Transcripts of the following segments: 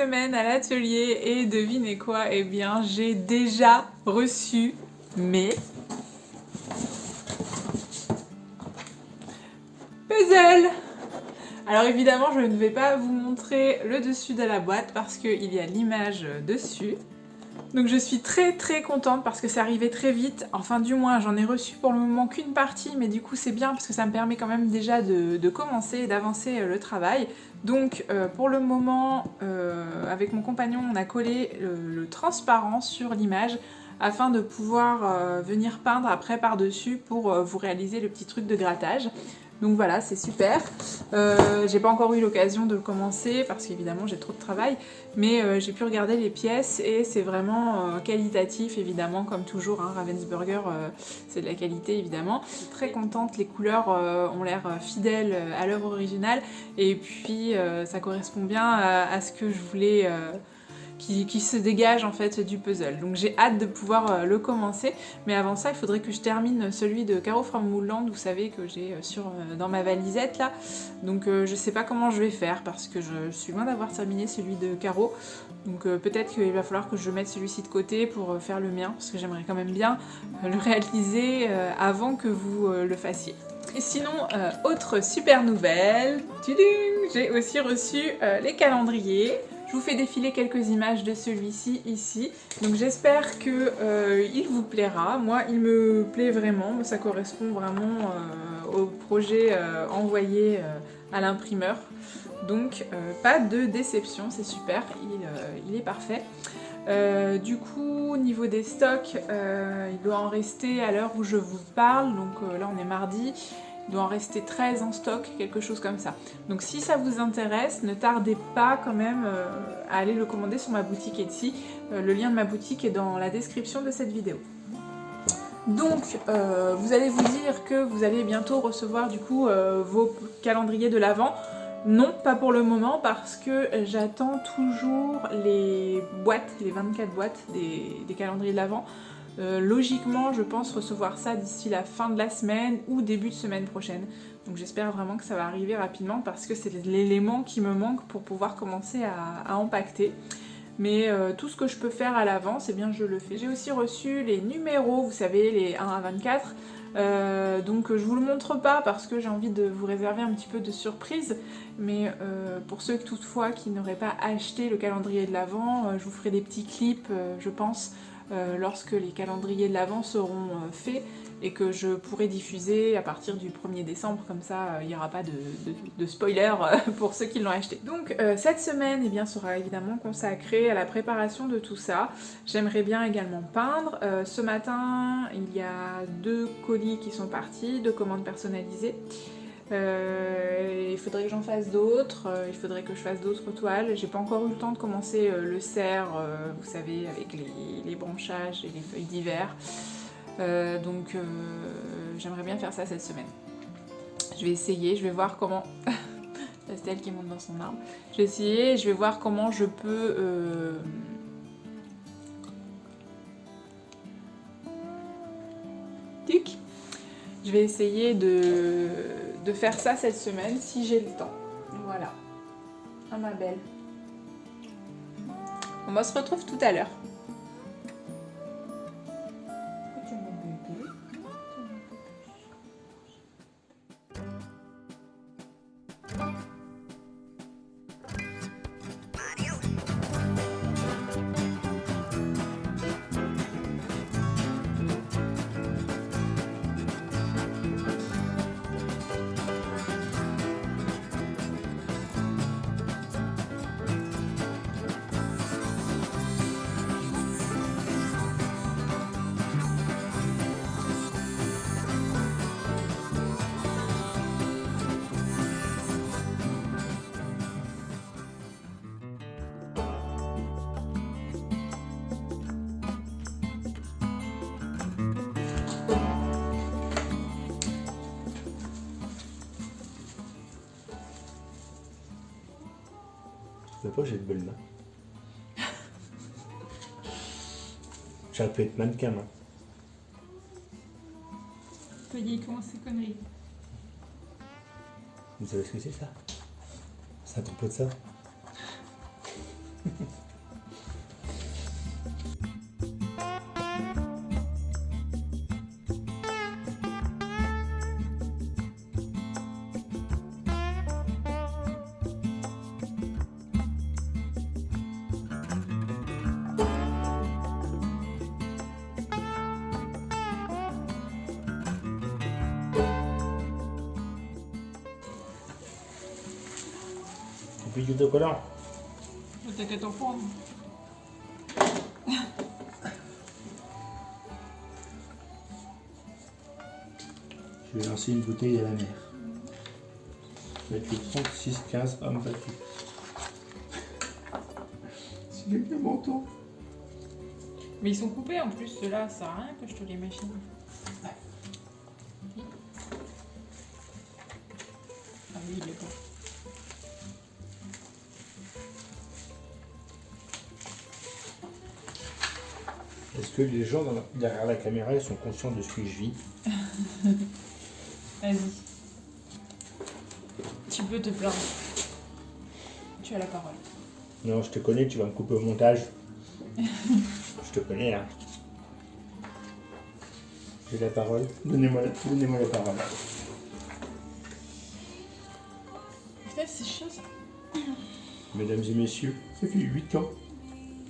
semaine à l'atelier et devinez quoi? Eh bien, j'ai déjà reçu mes puzzles. Alors évidemment, je ne vais pas vous montrer le dessus de la boîte parce qu'il y a l'image dessus. Donc je suis très contente parce que c'est arrivé très vite, enfin du moins j'en ai reçu pour le moment qu'une partie, mais du coup c'est bien parce que ça me permet quand même déjà de commencer et d'avancer le travail. Donc pour le moment, avec mon compagnon, on a collé le transparent sur l'image afin de pouvoir venir peindre après par-dessus pour vous réaliser le petit truc de grattage. Donc voilà, c'est super. J'ai pas encore eu l'occasion de le commencer parce qu'évidemment j'ai trop de travail, mais j'ai pu regarder les pièces et c'est vraiment qualitatif évidemment, comme toujours, hein, Ravensburger c'est de la qualité évidemment. Je suis très contente, les couleurs ont l'air fidèles à l'œuvre originale et puis ça correspond bien à ce que je voulais qui se dégage en fait du puzzle. Donc j'ai hâte de pouvoir le commencer, mais avant ça il faudrait que je termine celui de Caro from Moodland, vous savez, que j'ai dans ma valisette là. Donc je sais pas comment je vais faire parce que je suis loin d'avoir terminé celui de Caro. Donc peut-être qu'il va falloir que je mette celui-ci de côté pour faire le mien, parce que j'aimerais quand même bien le réaliser avant que vous le fassiez. Et sinon, autre super nouvelle, j'ai aussi reçu les calendriers. Je vous fais défiler quelques images de celui-ci ici, donc j'espère qu'il vous plaira. Moi, il me plaît vraiment, ça correspond vraiment au projet envoyé à l'imprimeur. Donc pas de déception, c'est super, il est parfait. Du coup, au niveau des stocks, il doit en rester à l'heure où je vous parle, donc là on est mardi. Il doit en rester 13 en stock, quelque chose comme ça. Donc si ça vous intéresse, ne tardez pas quand même à aller le commander sur ma boutique Etsy. Le lien de ma boutique est dans la description de cette vidéo. Donc vous allez vous dire que vous allez bientôt recevoir du coup vos calendriers de l'Avent. Non, pas pour le moment, parce que j'attends toujours les boîtes, les 24 boîtes des calendriers de l'Avent. Logiquement, je pense recevoir ça d'ici la fin de la semaine ou début de semaine prochaine. Donc j'espère vraiment que ça va arriver rapidement parce que c'est l'élément qui me manque pour pouvoir commencer à empaqueter. Mais tout ce que je peux faire à l'avance, eh bien je le fais. J'ai aussi reçu les numéros, vous savez, les 1 à 24. Donc je vous le montre pas parce que j'ai envie de vous réserver un petit peu de surprise, mais pour ceux toutefois qui n'auraient pas acheté le calendrier de l'Avent, je vous ferai des petits clips, je pense, lorsque les calendriers de l'Avent seront faits et que je pourrai diffuser à partir du 1er décembre, comme ça il n'y aura pas de spoiler pour ceux qui l'ont acheté. Donc cette semaine eh bien, sera évidemment consacrée à la préparation de tout ça. J'aimerais bien également peindre. Ce matin, il y a 2 colis qui sont partis, 2 commandes personnalisées. Il faudrait que j'en fasse d'autres, il faudrait que je fasse d'autres toiles. J'ai pas encore eu le temps de commencer le cerf, vous savez, avec les branchages et les feuilles d'hiver. Donc j'aimerais bien faire ça cette semaine. Je vais essayer, je vais voir comment... C'est elle qui monte dans son arbre. Je vais essayer, je vais voir comment je peux... Tic. Je vais essayer de faire ça cette semaine si j'ai le temps. Voilà. Ah ma belle. On se retrouve tout à l'heure. Je sais pas, j'ai de belles mains. J'ai un peu être mannequin, moi. Voyez comment ces conneries. Vous savez ce que c'est ça? C'est un troupeau de ça? Et puis du autocollant. T'inquiète en prendre. Je vais lancer une bouteille à la mer. 28, 36, 15 hommes battus. C'est bien le manteau. Mais ils sont coupés en plus, ceux-là, ça sert à rien que je te les machine. Ah oui, il est pas. Est-ce que les gens derrière la caméra ils sont conscients de ce que je vis? Vas-y. Tu peux te plaindre. Tu as la parole. Non, je te connais, tu vas me couper au montage. Je te connais, hein. J'ai la parole. Donnez-moi la parole. Putain, c'est chaud ça. Mesdames et messieurs, ça fait 8 ans.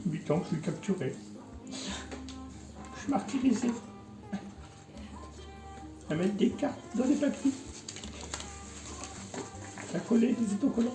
8 ans que je suis capturé. Je suis martyrisé. À mettre des cartes dans les papiers. À coller des autocollants.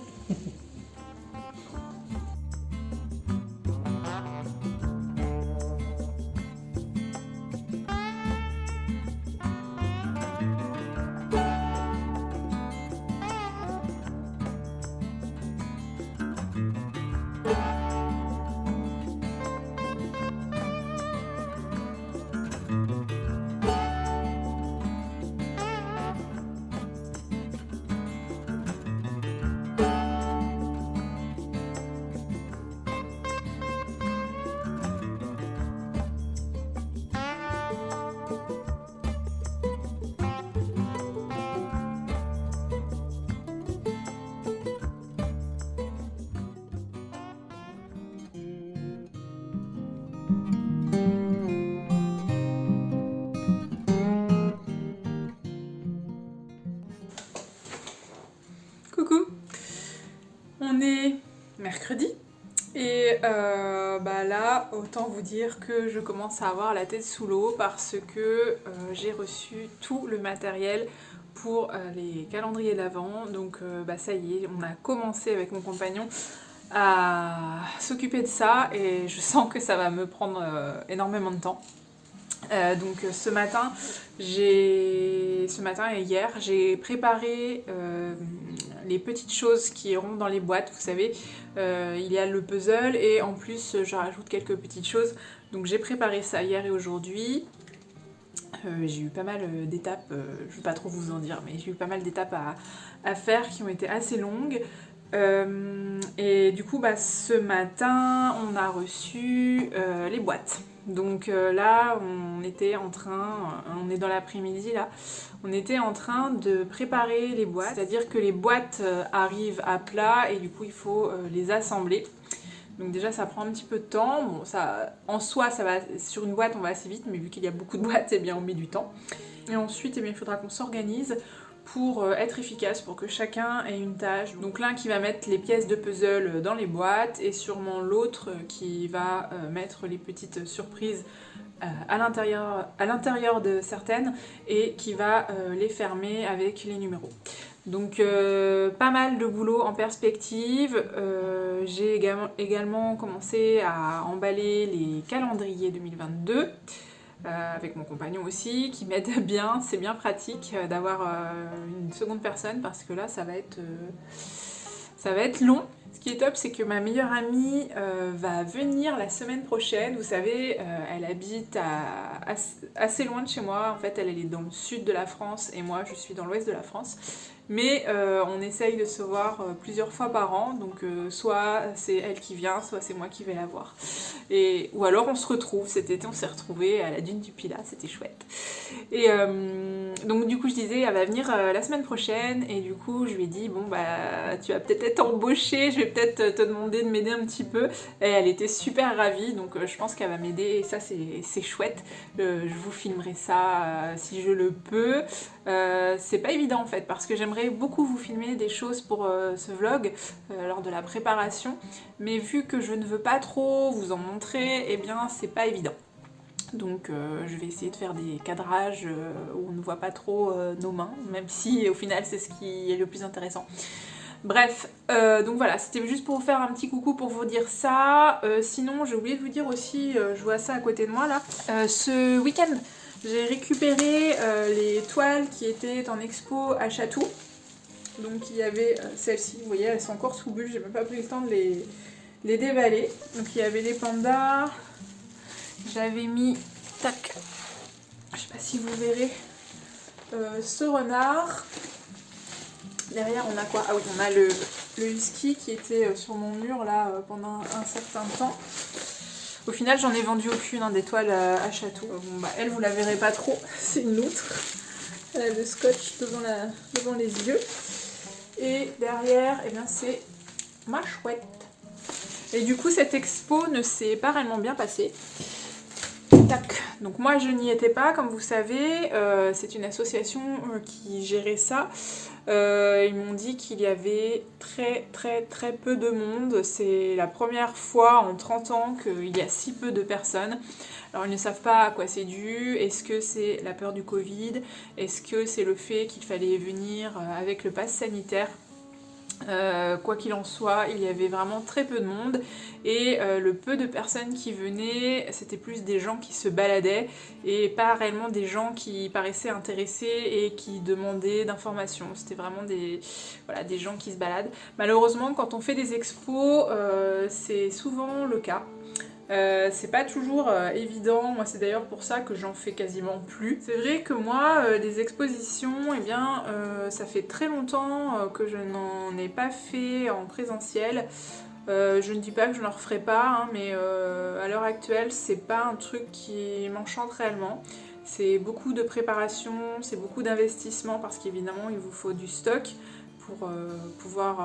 Coucou. On est mercredi. Et là, autant vous dire que je commence à avoir la tête sous l'eau parce que j'ai reçu tout le matériel pour les calendriers d'avant. Donc ça y est, on a commencé avec mon compagnon à s'occuper de ça et je sens que ça va me prendre énormément de temps. Donc ce matin et hier, j'ai préparé les petites choses qui iront dans les boîtes. Vous savez, il y a le puzzle et en plus je rajoute quelques petites choses. Donc j'ai préparé ça hier et aujourd'hui. J'ai eu pas mal d'étapes, je ne vais pas trop vous en dire, mais j'ai eu pas mal d'étapes à faire qui ont été assez longues. Et du coup, ce matin, on a reçu les boîtes. Donc là, on est dans l'après-midi là, on était en train de préparer les boîtes, c'est-à-dire que les boîtes arrivent à plat et du coup, il faut les assembler. Donc déjà, ça prend un petit peu de temps. Bon, ça, en soi, ça va, sur une boîte, on va assez vite, mais vu qu'il y a beaucoup de boîtes, eh bien, on met du temps. Et ensuite, il faudra qu'on s'organise pour être efficace, pour que chacun ait une tâche. Donc l'un qui va mettre les pièces de puzzle dans les boîtes et sûrement l'autre qui va mettre les petites surprises à l'intérieur de certaines et qui va les fermer avec les numéros. Donc pas mal de boulot en perspective. J'ai également commencé à emballer les calendriers 2022. Avec mon compagnon aussi, qui m'aide bien. C'est bien pratique d'avoir une seconde personne parce que là, ça va être long. Ce qui est top, c'est que ma meilleure amie va venir la semaine prochaine. Vous savez, elle habite assez loin de chez moi. En fait, elle est dans le sud de la France et moi, je suis dans l'ouest de la France. Mais on essaye de se voir plusieurs fois par an, donc soit c'est elle qui vient, soit c'est moi qui vais la voir. Ou alors on se retrouve, cet été on s'est retrouvés à la dune du Pilat, c'était chouette. Et donc du coup je disais elle va venir la semaine prochaine et du coup je lui ai dit bon bah tu vas peut-être être embauchée, je vais peut-être te demander de m'aider un petit peu et elle était super ravie donc je pense qu'elle va m'aider et ça c'est chouette. Je vous filmerai ça si je le peux. C'est pas évident en fait parce que j'aimerais beaucoup vous filmer des choses pour ce vlog lors de la préparation mais vu que je ne veux pas trop vous en montrer, eh bien c'est pas évident. Donc je vais essayer de faire des cadrages où on ne voit pas trop nos mains, même si au final c'est ce qui est le plus intéressant. Bref, donc voilà, c'était juste pour vous faire un petit coucou pour vous dire ça. Sinon j'ai oublié de vous dire aussi, je vois ça à côté de moi là, ce week-end j'ai récupéré les toiles qui étaient en expo à Chatou. Donc il y avait celles-ci, vous voyez elles sont encore sous bulle, j'ai même pas pris le temps de les déballer. Donc il y avait les pandas. J'avais mis, tac, je sais pas si vous verrez, ce renard. Derrière on a quoi? Ah oui, on a le husky qui était sur mon mur là pendant un certain temps. Au final j'en ai vendu aucune des toiles à Chatou. Bon bah elle vous la verrez pas trop, c'est une loutre. Elle a le scotch devant les yeux. Et derrière, eh bien c'est ma chouette. Et du coup cette expo ne s'est pas réellement bien passée. Tac. Donc moi je n'y étais pas comme vous savez, c'est une association qui gérait ça. Ils m'ont dit qu'il y avait très peu de monde, c'est la première fois en 30 ans qu'il y a si peu de personnes. Alors ils ne savent pas à quoi c'est dû, est-ce que c'est la peur du Covid, est-ce que c'est le fait qu'il fallait venir avec le pass sanitaire. Quoi qu'il en soit, il y avait vraiment très peu de monde et le peu de personnes qui venaient, c'était plus des gens qui se baladaient et pas réellement des gens qui paraissaient intéressés et qui demandaient d'informations. C'était vraiment des gens qui se baladent. Malheureusement, quand on fait des expos, c'est souvent le cas. C'est pas toujours évident, moi c'est d'ailleurs pour ça que j'en fais quasiment plus. C'est vrai que moi, des expositions, eh bien, ça fait très longtemps que je n'en ai pas fait en présentiel. Je ne dis pas que je n'en referai pas, mais à l'heure actuelle, c'est pas un truc qui m'enchante réellement. C'est beaucoup de préparation, c'est beaucoup d'investissement parce qu'évidemment il vous faut du stock pour pouvoir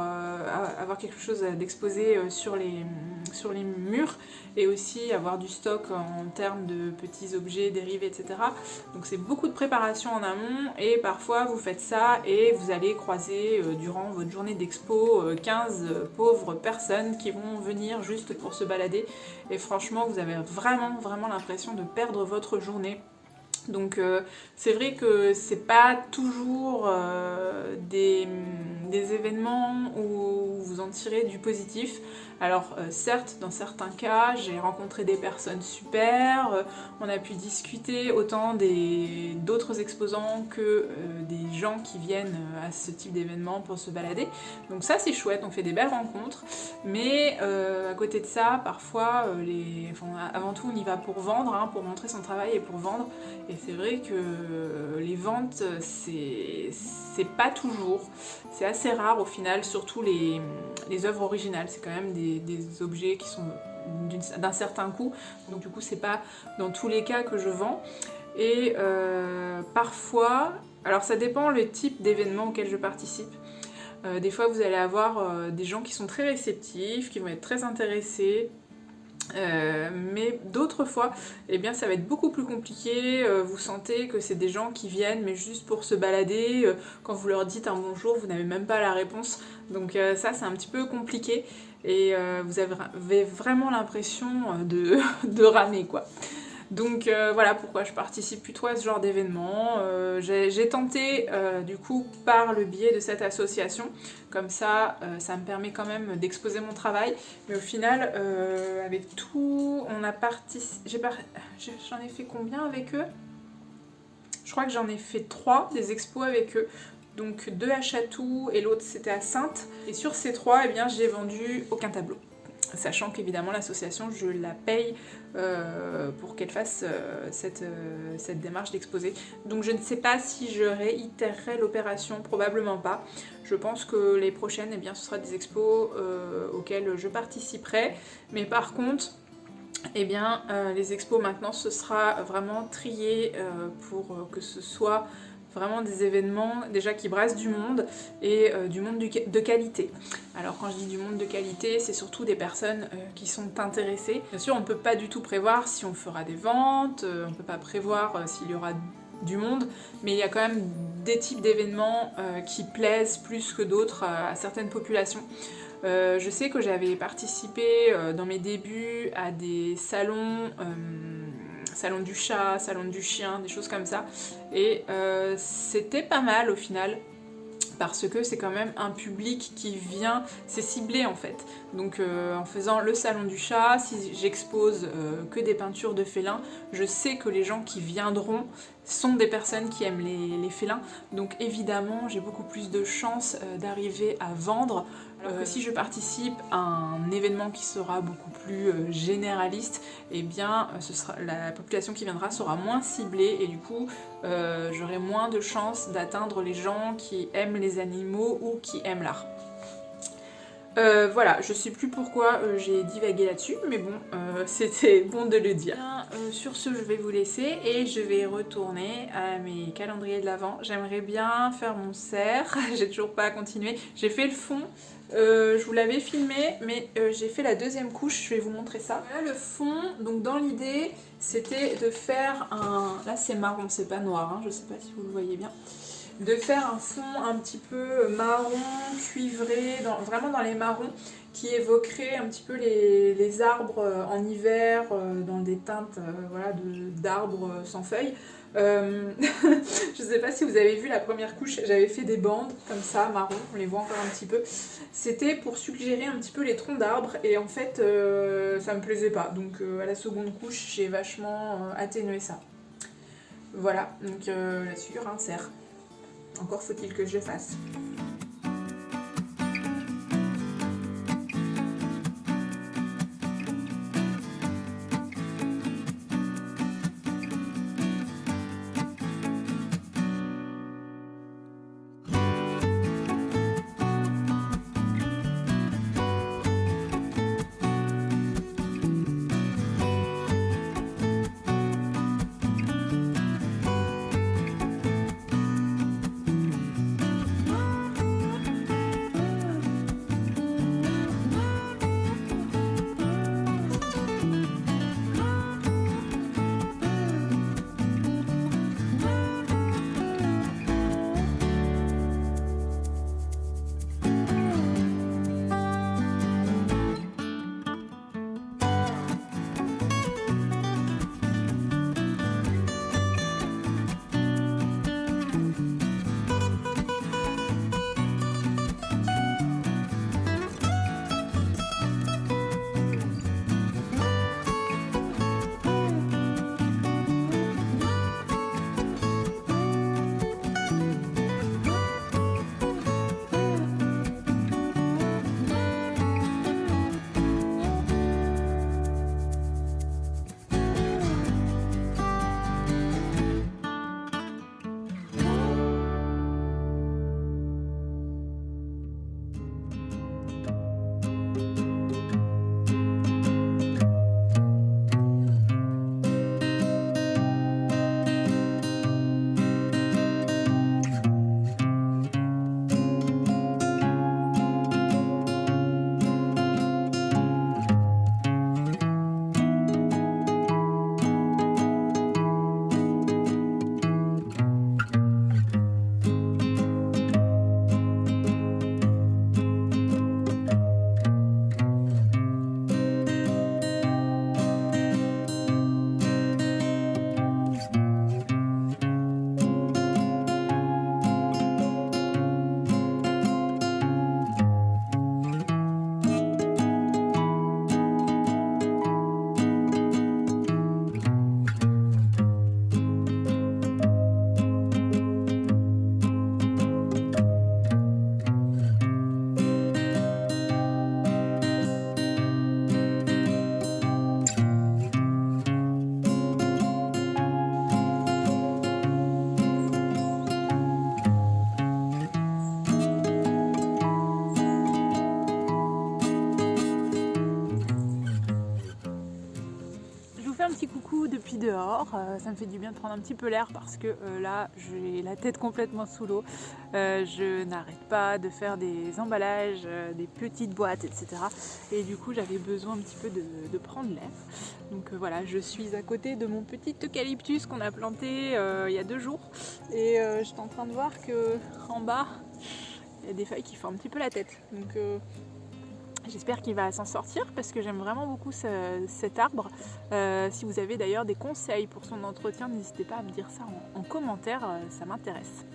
avoir quelque chose d'exposé sur les murs et aussi avoir du stock en termes de petits objets, dérivés, etc. Donc c'est beaucoup de préparation en amont et parfois vous faites ça et vous allez croiser durant votre journée d'expo 15 pauvres personnes qui vont venir juste pour se balader et franchement vous avez vraiment l'impression de perdre votre journée. Donc c'est vrai que c'est pas toujours des événements où vous en tirez du positif. Alors certes, dans certains cas, j'ai rencontré des personnes super, on a pu discuter autant d'autres exposants que des gens qui viennent à ce type d'événement pour se balader. Donc ça c'est chouette, on fait des belles rencontres, mais à côté de ça, parfois, avant tout on y va pour vendre, pour montrer son travail et pour vendre. Et c'est vrai que les ventes, c'est pas toujours, c'est assez rare au final, surtout les œuvres originales, c'est quand même des objets qui sont d'un certain coût, donc du coup c'est pas dans tous les cas que je vends. Et parfois, alors ça dépend le type d'événement auquel je participe. Des fois vous allez avoir des gens qui sont très réceptifs, qui vont être très intéressés. Mais d'autres fois, eh bien, ça va être beaucoup plus compliqué, vous sentez que c'est des gens qui viennent mais juste pour se balader, quand vous leur dites un bonjour, vous n'avez même pas la réponse, donc ça c'est un petit peu compliqué et vous avez vraiment l'impression de ramer quoi. Donc voilà pourquoi je participe plutôt à ce genre d'événement. J'ai tenté du coup par le biais de cette association, comme ça ça me permet quand même d'exposer mon travail, mais au final avec tout, j'en ai fait combien avec eux? Je crois que j'en ai fait 3 des expos avec eux. Donc 2 à Chatou et l'autre c'était à Saintes. Et sur ces 3, eh bien, j'ai vendu aucun tableau. Sachant qu'évidemment l'association, je la paye pour qu'elle fasse cette démarche d'exposer. Donc je ne sais pas si je réitérerai l'opération, probablement pas. Je pense que les prochaines, eh bien, ce sera des expos auxquelles je participerai. Mais par contre, eh bien, les expos maintenant, ce sera vraiment trié pour que ce soit vraiment des événements déjà qui brassent du monde et du monde de qualité. Alors quand je dis du monde de qualité, c'est surtout des personnes qui sont intéressées. Bien sûr, on ne peut pas du tout prévoir si on fera des ventes, on ne peut pas prévoir s'il y aura du monde, mais il y a quand même des types d'événements qui plaisent plus que d'autres à certaines populations. Je sais que j'avais participé dans mes débuts à des salons, salon du chat, salon du chien, des choses comme ça, et c'était pas mal au final, parce que c'est quand même un public qui vient, c'est ciblé en fait. Donc en faisant le salon du chat, si j'expose que des peintures de félins, je sais que les gens qui viendront sont des personnes qui aiment les félins, donc évidemment j'ai beaucoup plus de chances d'arriver à vendre. Alors que si je participe à un événement qui sera beaucoup plus généraliste, eh bien la population qui viendra sera moins ciblée et du coup j'aurai moins de chances d'atteindre les gens qui aiment les animaux ou qui aiment l'art. Voilà, je sais plus pourquoi j'ai divagué là-dessus, mais bon, c'était bon de le dire. Bien, sur ce, je vais vous laisser et je vais retourner à mes calendriers de l'Avent. J'aimerais bien faire mon cerf, j'ai toujours pas continué. J'ai fait le fond, je vous l'avais filmé, mais j'ai fait la deuxième couche, je vais vous montrer ça. Voilà le fond, donc dans l'idée, c'était de faire un... Là c'est marron, c'est pas noir, hein, je sais pas si vous le voyez bien. De faire un fond un petit peu marron, cuivré, vraiment dans les marrons, qui évoquerait un petit peu les arbres en hiver, dans des teintes voilà, d'arbres sans feuilles. Je sais pas si vous avez vu la première couche, j'avais fait des bandes comme ça, marron, on les voit encore un petit peu. C'était pour suggérer un petit peu les troncs d'arbres et en fait ça me plaisait pas. Donc à la seconde couche, j'ai vachement atténué ça. Voilà, donc là-dessus, il y aura un cerf. Encore faut-il que je le fasse. fais un petit coucou depuis dehors, ça me fait du bien de prendre un petit peu l'air parce que là j'ai la tête complètement sous l'eau, je n'arrête pas de faire des emballages, des petites boîtes, etc. Et du coup j'avais besoin un petit peu de prendre l'air. Donc voilà, je suis à côté de mon petit eucalyptus qu'on a planté il y a 2 jours et j'étais en train de voir que en bas il y a des feuilles qui font un petit peu la tête. Donc j'espère qu'il va s'en sortir parce que j'aime vraiment beaucoup cet arbre. Si vous avez d'ailleurs des conseils pour son entretien, n'hésitez pas à me dire ça en commentaire, ça m'intéresse.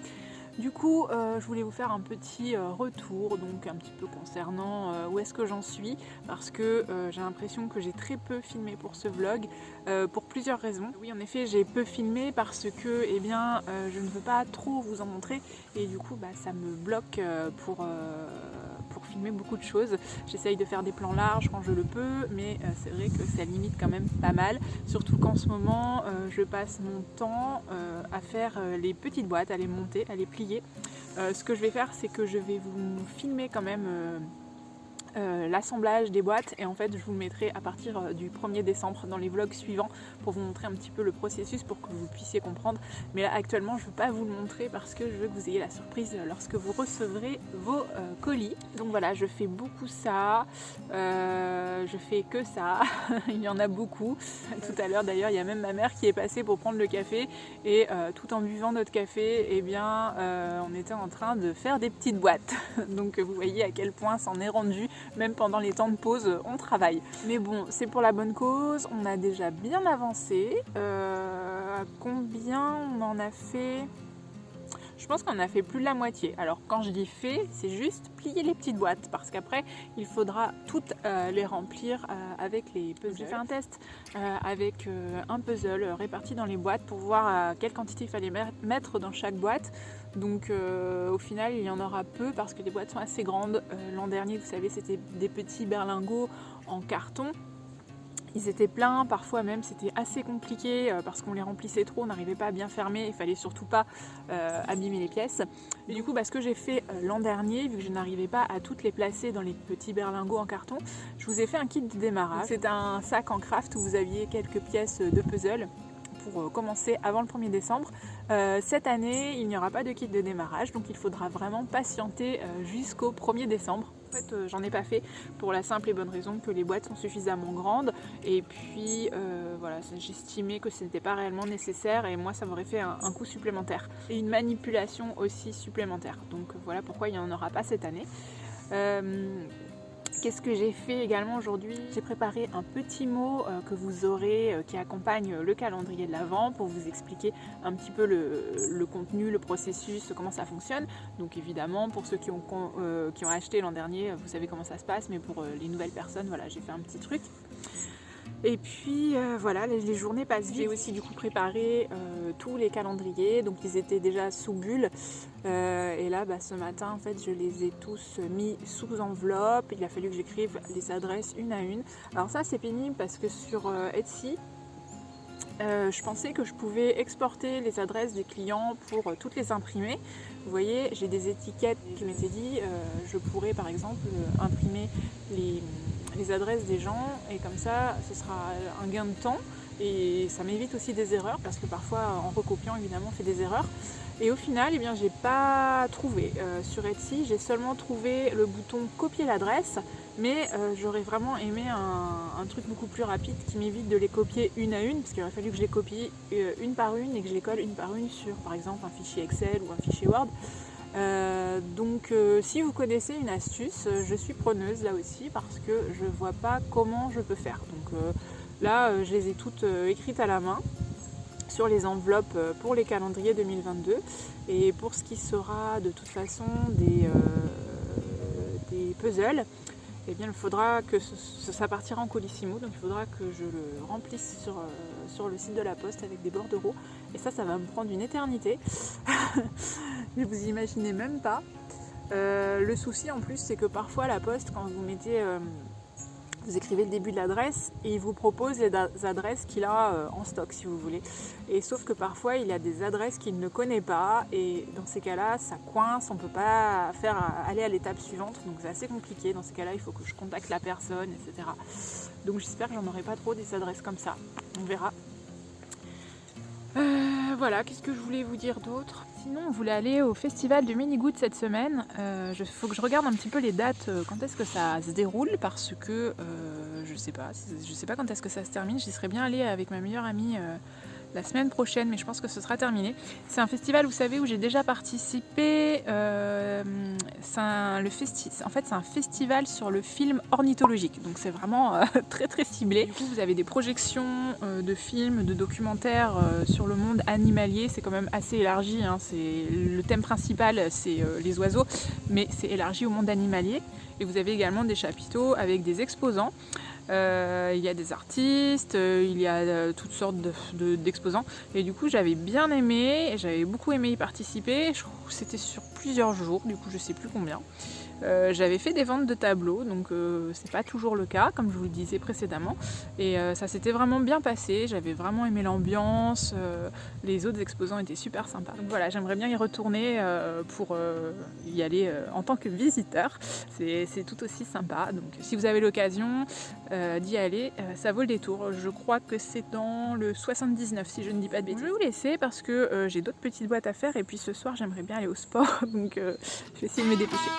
Du coup, je voulais vous faire un petit retour, donc un petit peu concernant où est-ce que j'en suis, parce que j'ai l'impression que j'ai très peu filmé pour ce vlog, pour plusieurs raisons. Oui, en effet, j'ai peu filmé parce que je ne veux pas trop vous en montrer, et du coup, ça me bloque pour filmer beaucoup de choses. J'essaye de faire des plans larges quand je le peux, mais c'est vrai que ça limite quand même pas mal, surtout qu'en ce moment, je passe mon temps à faire les petites boîtes, à les monter, à les plier. Ce que je vais faire, c'est que je vais vous filmer quand même l'assemblage des boîtes, et en fait je vous le mettrai à partir du 1er décembre dans les vlogs suivants pour vous montrer un petit peu le processus pour que vous puissiez comprendre. Mais là actuellement je ne veux pas vous le montrer parce que je veux que vous ayez la surprise lorsque vous recevrez vos colis. Donc voilà, je fais beaucoup ça, je fais que ça, il y en a beaucoup. Tout à l'heure d'ailleurs il y a même ma mère qui est passée pour prendre le café, et tout en buvant notre café, on était en train de faire des petites boîtes. Donc vous voyez à quel point c'en est rendu. Même pendant les temps de pause, on travaille. Mais bon, c'est pour la bonne cause. On a déjà bien avancé. Combien on en a fait ? Je pense qu'on a fait plus de la moitié. Alors quand je dis fait, c'est juste plier les petites boîtes, parce qu'après il faudra toutes les remplir avec les puzzles. J'ai fait un test avec un puzzle réparti dans les boîtes pour voir quelle quantité il fallait mettre dans chaque boîte. Donc au final il y en aura peu parce que les boîtes sont assez grandes. L'an dernier, vous savez, c'était des petits berlingots en carton. Ils étaient pleins, parfois même c'était assez compliqué parce qu'on les remplissait trop, on n'arrivait pas à bien fermer, il fallait surtout pas abîmer les pièces. Et du coup, ce que j'ai fait l'an dernier, vu que je n'arrivais pas à toutes les placer dans les petits berlingots en carton, je vous ai fait un kit de démarrage. C'est un sac en craft où vous aviez quelques pièces de puzzle pour commencer avant le 1er décembre. Cette année, il n'y aura pas de kit de démarrage, donc il faudra vraiment patienter jusqu'au 1er décembre. En fait, j'en ai pas fait pour la simple et bonne raison que les boîtes sont suffisamment grandes, et puis voilà, j'estimais que ce n'était pas réellement nécessaire, et moi ça m'aurait fait un coût supplémentaire et une manipulation aussi supplémentaire. Donc voilà pourquoi il n'y en aura pas cette année. Qu'est-ce que j'ai fait également aujourd'hui ? J'ai préparé un petit mot que vous aurez qui accompagne le calendrier de l'Avent pour vous expliquer un petit peu le contenu, le processus, comment ça fonctionne. Donc évidemment, pour ceux qui ont acheté l'an dernier, vous savez comment ça se passe, mais pour les nouvelles personnes, voilà, j'ai fait un petit truc. Et puis voilà, les journées passent vite. J'ai aussi du coup préparé tous les calendriers, donc ils étaient déjà sous bulle. Et là, ce matin, en fait, je les ai tous mis sous enveloppe. Il a fallu que j'écrive les adresses une à une. Alors ça, c'est pénible parce que sur Etsy, je pensais que je pouvais exporter les adresses des clients pour toutes les imprimer. Vous voyez, j'ai des étiquettes qui m'étaient dit, je pourrais par exemple imprimer les adresses des gens, et comme ça, ce sera un gain de temps et ça m'évite aussi des erreurs, parce que parfois en recopiant évidemment on fait des erreurs. Et au final, j'ai pas trouvé. Sur Etsy, j'ai seulement trouvé le bouton copier l'adresse, mais j'aurais vraiment aimé un truc beaucoup plus rapide qui m'évite de les copier une à une, parce qu'il aurait fallu que je les copie une par une et que je les colle une par une sur par exemple un fichier Excel ou un fichier Word. Donc si vous connaissez une astuce, je suis preneuse là aussi, parce que je vois pas comment je peux faire. Donc là, je les ai toutes écrites à la main sur les enveloppes pour les calendriers 2022, et pour ce qui sera de toute façon des puzzles, eh bien il faudra que ça partira en colissimo, donc il faudra que je le remplisse sur le site de la Poste avec des bordereaux, et ça va me prendre une éternité. Mais vous imaginez même pas. Le souci en plus, c'est que parfois la Poste, quand vous Vous écrivez le début de l'adresse et il vous propose les adresses qu'il a en stock si vous voulez. Et sauf que parfois il y a des adresses qu'il ne connaît pas et dans ces cas-là ça coince, on ne peut pas aller à l'étape suivante, donc c'est assez compliqué. Dans ces cas-là il faut que je contacte la personne, etc. Donc j'espère que j'en aurai pas trop des adresses comme ça, on verra. Voilà, qu'est-ce que je voulais vous dire d'autre? Sinon, on voulait aller au festival du Minigood cette semaine. Il faut que je regarde un petit peu les dates, quand est-ce que ça se déroule, parce que je sais pas quand est-ce que ça se termine. J'y serais bien allée avec ma meilleure amie la semaine prochaine, mais je pense que ce sera terminé. C'est un festival, vous savez, où j'ai déjà participé. C'est un festival sur le film ornithologique, donc c'est vraiment très très ciblé. Du coup, vous avez des projections de films, de documentaires sur le monde animalier. C'est quand même assez élargi, hein. Le thème principal, c'est les oiseaux, mais c'est élargi au monde animalier. Et vous avez également des chapiteaux avec des exposants. Il y a des artistes, il y a toutes sortes d'exposants. Et du coup, j'avais bien aimé, j'avais beaucoup aimé y participer. Je trouve que c'était sur plusieurs jours, du coup, je sais plus combien. J'avais fait des ventes de tableaux, donc c'est pas toujours le cas, comme je vous le disais précédemment. Et ça s'était vraiment bien passé, j'avais vraiment aimé l'ambiance, les autres exposants étaient super sympas. Donc voilà, j'aimerais bien y retourner pour y aller en tant que visiteur. C'est tout aussi sympa, donc si vous avez l'occasion d'y aller, ça vaut le détour. Je crois que c'est dans le 79, si je ne dis pas de bêtises. Je vais vous laisser parce que j'ai d'autres petites boîtes à faire et puis ce soir j'aimerais bien aller au sport, donc je vais essayer de me dépêcher.